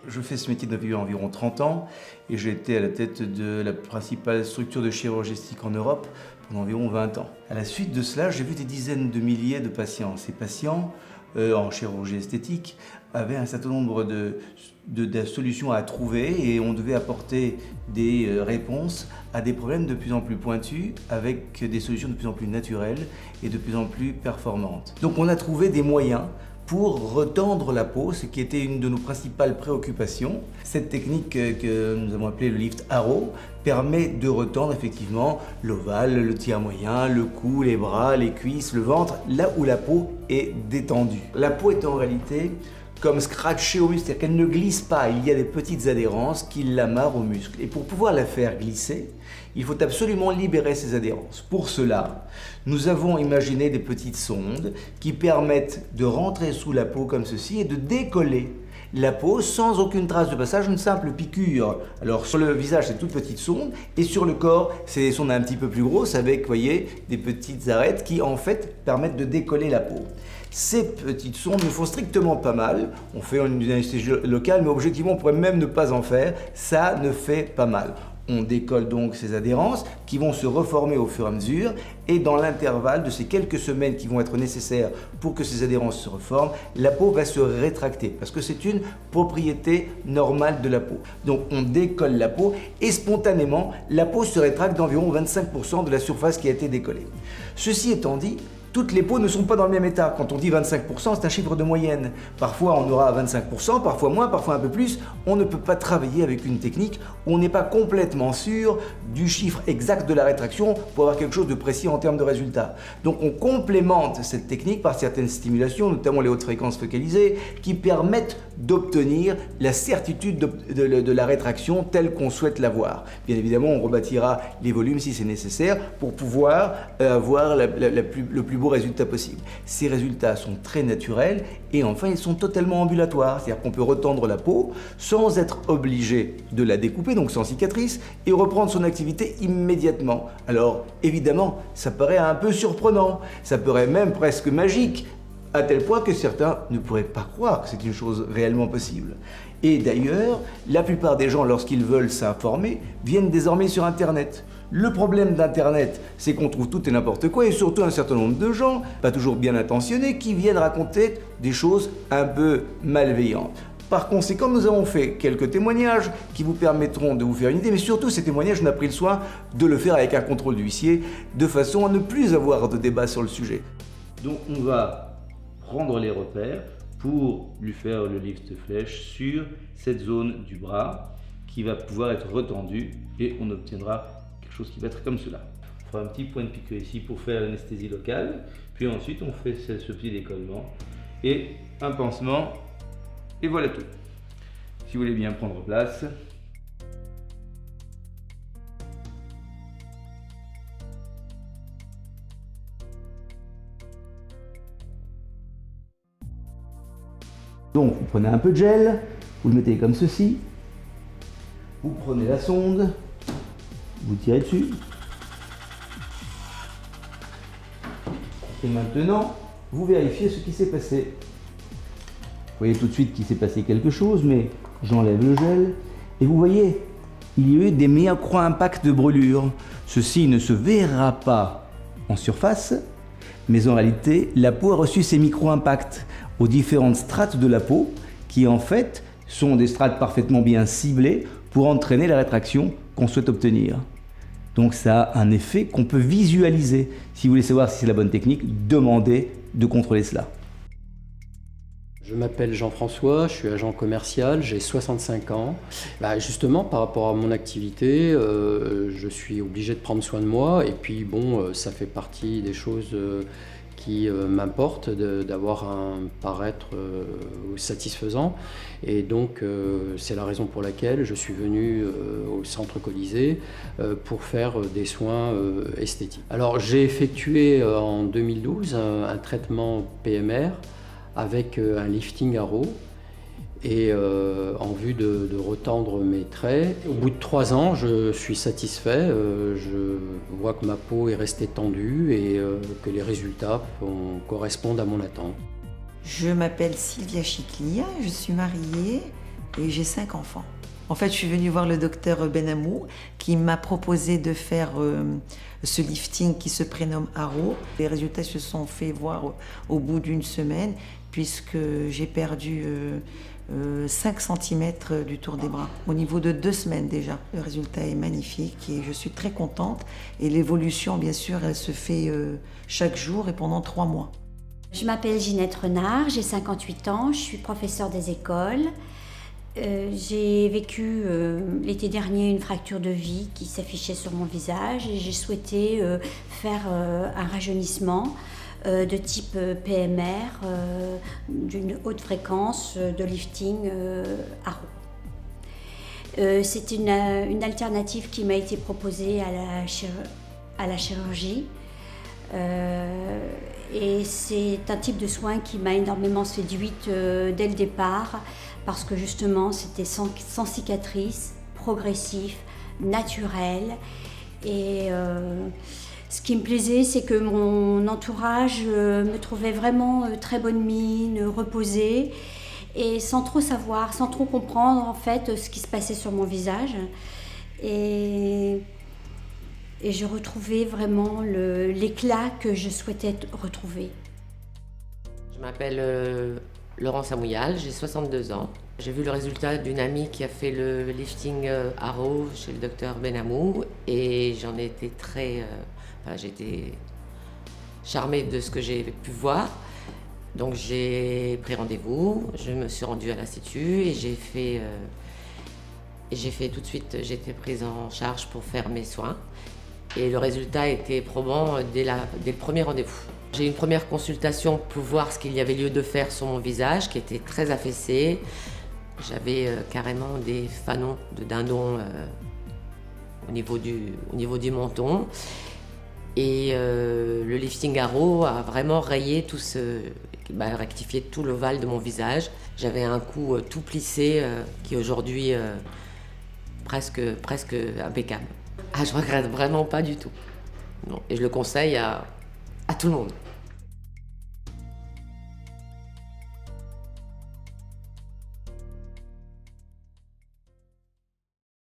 Je fais ce métier depuis environ 30 ans et j'ai été à la tête de la principale structure de chirurgie esthétique en Europe pendant environ 20 ans. À la suite de cela, j'ai vu des dizaines de milliers de patients. Ces patients, en chirurgie esthétique, avaient un certain nombre de solutions à trouver et on devait apporter des réponses à des problèmes de plus en plus pointus avec des solutions de plus en plus naturelles et de plus en plus performantes. Donc on a trouvé des moyens pour retendre la peau, ce qui était une de nos principales préoccupations. Cette technique que nous avons appelée le lift Arrow permet de retendre effectivement l'ovale, le tiers moyen, le cou, les bras, les cuisses, le ventre, là où la peau est détendue. La peau est en réalité comme scratchée au muscle, c'est-à-dire qu'elle ne glisse pas, il y a des petites adhérences qui l'amarrent au muscle. Et pour pouvoir la faire glisser, il faut absolument libérer ces adhérences. Pour cela, nous avons imaginé des petites sondes qui permettent de rentrer sous la peau comme ceci et de décoller la peau sans aucune trace de passage, une simple piqûre. Alors sur le visage, c'est de toutes petites sondes et sur le corps, c'est des sondes un petit peu plus grosses avec, vous voyez, des petites arêtes qui en fait permettent de décoller la peau. Ces petites sondes ne font strictement pas mal. On fait une anesthésie locale, mais objectivement, on pourrait même ne pas en faire. Ça ne fait pas mal. On décolle donc ces adhérences qui vont se reformer au fur et à mesure et dans l'intervalle de ces quelques semaines qui vont être nécessaires pour que ces adhérences se reforment, la peau va se rétracter parce que c'est une propriété normale de la peau. Donc on décolle la peau et spontanément, la peau se rétracte d'environ 25% de la surface qui a été décollée. Ceci étant dit, toutes les peaux ne sont pas dans le même état. Quand on dit 25%, c'est un chiffre de moyenne. Parfois, on aura 25%, parfois moins, parfois un peu plus. On ne peut pas travailler avec une technique où on n'est pas complètement sûr du chiffre exact de la rétraction pour avoir quelque chose de précis en termes de résultats. Donc, on complémente cette technique par certaines stimulations, notamment les hautes fréquences focalisées, qui permettent d'obtenir la certitude de la rétraction telle qu'on souhaite l'avoir. Bien évidemment, on rebâtira les volumes si c'est nécessaire pour pouvoir avoir le plus beau résultat possible. Ces résultats sont très naturels et enfin ils sont totalement ambulatoires, c'est-à-dire qu'on peut retendre la peau sans être obligé de la découper, donc sans cicatrice, et reprendre son activité immédiatement. Alors évidemment, ça paraît un peu surprenant, ça paraît même presque magique, à tel point que certains ne pourraient pas croire que c'est une chose réellement possible. Et d'ailleurs, la plupart des gens, lorsqu'ils veulent s'informer, viennent désormais sur Internet. Le problème d'Internet, c'est qu'on trouve tout et n'importe quoi, et surtout un certain nombre de gens, pas toujours bien intentionnés, qui viennent raconter des choses un peu malveillantes. Par conséquent, nous avons fait quelques témoignages qui vous permettront de vous faire une idée, mais surtout ces témoignages, on a pris le soin de le faire avec un contrôle d'huissier, de façon à ne plus avoir de débat sur le sujet. Donc on va prendre les repères pour lui faire le lift flèche sur cette zone du bras qui va pouvoir être retendue et on obtiendra quelque chose qui va être comme cela. On fera un petit point de piqûre ici pour faire l'anesthésie locale, puis ensuite on fait ce petit décollement et un pansement et voilà tout. Si vous voulez bien prendre place. Donc vous prenez un peu de gel, vous le mettez comme ceci, vous prenez la sonde, vous tirez dessus, et maintenant vous vérifiez ce qui s'est passé. Vous voyez tout de suite qu'il s'est passé quelque chose, mais j'enlève le gel, et vous voyez, il y a eu des micro-impacts de brûlure. Ceci ne se verra pas en surface, mais en réalité, la peau a reçu ces micro-impacts aux différentes strates de la peau qui en fait sont des strates parfaitement bien ciblées pour entraîner la rétraction qu'on souhaite obtenir. Donc ça a un effet qu'on peut visualiser. Si vous voulez savoir si c'est la bonne technique, demandez de contrôler cela. Je m'appelle Jean-François, je suis agent commercial, j'ai 65 ans. Justement, par rapport à mon activité, je suis obligé de prendre soin de moi et puis bon, ça fait partie des choses qui m'importent d'avoir un paraître satisfaisant. Et donc, c'est la raison pour laquelle je suis venu au Centre Colisée pour faire des soins esthétiques. Alors, j'ai effectué en 2012 un traitement PMR avec un lifting Arrow et en vue de retendre mes traits. Au bout de 3 ans, je suis satisfait. Je vois que ma peau est restée tendue et que les résultats correspondent à mon attente. Je m'appelle Sylvia Chiclia, je suis mariée et j'ai 5 enfants. En fait, je suis venue voir le docteur Benamou qui m'a proposé de faire ce lifting qui se prénomme Haro. Les résultats se sont fait voir au bout d'une semaine puisque j'ai perdu 5 cm du tour des bras, au niveau de 2 semaines déjà. Le résultat est magnifique et je suis très contente. Et l'évolution, bien sûr, elle se fait chaque jour et pendant 3 mois. Je m'appelle Ginette Renard, j'ai 58 ans, je suis professeure des écoles. J'ai vécu l'été dernier une fracture de vie qui s'affichait sur mon visage et j'ai souhaité faire un rajeunissement de type PMR, d'une haute fréquence de lifting Haro. C'est une alternative qui m'a été proposée à la chirurgie. Et c'est un type de soin qui m'a énormément séduite dès le départ parce que justement c'était sans cicatrice, progressif, naturel et ce qui me plaisait c'est que mon entourage me trouvait vraiment très bonne mine, reposée et sans trop savoir, sans trop comprendre en fait ce qui se passait sur mon visage et je retrouvais vraiment l'éclat que je souhaitais retrouver. Je m'appelle Laurence Amouyal, j'ai 62 ans. J'ai vu le résultat d'une amie qui a fait le lifting Haro chez le docteur Benamou et j'en ai été j'ai été charmée de ce que j'ai pu voir. Donc j'ai pris rendez-vous, je me suis rendue à l'Institut et j'ai fait tout de suite, j'ai été prise en charge pour faire mes soins. Et le résultat était probant dès le premier rendez-vous. J'ai eu une première consultation pour voir ce qu'il y avait lieu de faire sur mon visage, qui était très affaissé. J'avais carrément des fanons de dindon au niveau du menton. Et le lifting Haro a vraiment rayé rectifié tout l'ovale de mon visage. J'avais un cou tout plissé qui est aujourd'hui presque impeccable. Ah, je regrette vraiment pas du tout. Non. Et je le conseille à tout le monde.